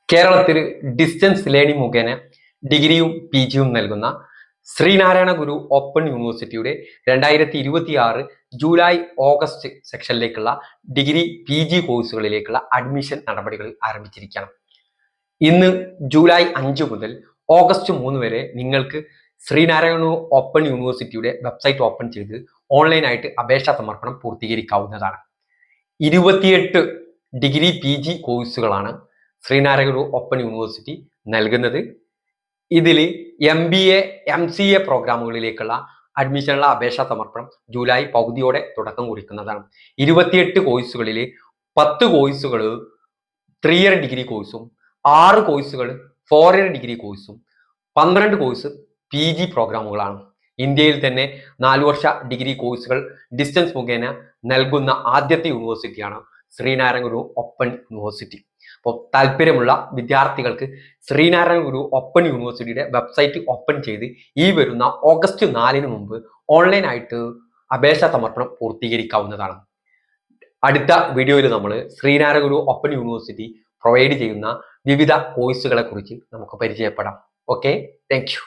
കേരളത്തിൽ distance learning മുഖേന ഡിഗ്രിയും പി ജിയും നൽകുന്ന ശ്രീനാരായണ ഗുരു ഓപ്പൺ യൂണിവേഴ്സിറ്റിയുടെ 2026 ജൂലൈ ഓഗസ്റ്റ് സെക്ഷനിലേക്കുള്ള ഡിഗ്രി പി ജി കോഴ്സുകളിലേക്കുള്ള അഡ്മിഷൻ നടപടികൾ ആരംഭിച്ചിരിക്കുകയാണ്. ഇന്ന് ജൂലൈ 5 മുതൽ ഓഗസ്റ്റ് 3 വരെ നിങ്ങൾക്ക് ശ്രീനാരായണ ഓപ്പൺ യൂണിവേഴ്സിറ്റിയുടെ വെബ്സൈറ്റ് ഓപ്പൺ ചെയ്ത് ഓൺലൈനായിട്ട് അപേക്ഷാ സമർപ്പണം പൂർത്തീകരിക്കാവുന്നതാണ്. 28 ഡിഗ്രി പി ജി കോഴ്സുകളാണ് ശ്രീനാരായണ ഓപ്പൺ യൂണിവേഴ്സിറ്റി നൽകുന്നത്. ഇതിൽ MBA MCA പ്രോഗ്രാമുകളിലേക്കുള്ള അഡ്മിഷനുള്ള അപേക്ഷാ സമർപ്പണം ജൂലൈ പകുതിയോടെ തുടക്കം കുറിക്കുന്നതാണ്. 28 കോഴ്സുകളിൽ 10 കോഴ്സുകൾ 3 ഇയർ ഡിഗ്രി കോഴ്സും 6 കോഴ്സുകൾ 4 ഇയർ ഡിഗ്രി കോഴ്സും 12 കോഴ്സ് പി ജി പ്രോഗ്രാമുകളാണ്. ഇന്ത്യയിൽ തന്നെ 4 വർഷ ഡിഗ്രി കോഴ്സുകൾ ഡിസ്റ്റൻസ് മുഖേന നൽകുന്ന ആദ്യത്തെ യൂണിവേഴ്സിറ്റിയാണ് ശ്രീനാരായണ ഗുരു ഓപ്പൺ യൂണിവേഴ്സിറ്റി. അപ്പോൾ താല്പര്യമുള്ള വിദ്യാർത്ഥികൾക്ക് ശ്രീനാരായണ ഗുരു ഓപ്പൺ യൂണിവേഴ്സിറ്റിയുടെ വെബ്സൈറ്റ് ഓപ്പൺ ചെയ്ത് ഈ വരുന്ന ഓഗസ്റ്റ് 4 മുമ്പ് ഓൺലൈനായിട്ട് അപേക്ഷാ സമർപ്പണം പൂർത്തീകരിക്കാവുന്നതാണ്. അടുത്ത വീഡിയോയിൽ നമ്മൾ ശ്രീനാരായണ ഗുരു ഓപ്പൺ യൂണിവേഴ്സിറ്റി പ്രൊവൈഡ് ചെയ്യുന്ന വിവിധ കോഴ്സുകളെ കുറിച്ച് നമുക്ക് പരിചയപ്പെടാം. Okay, thank you.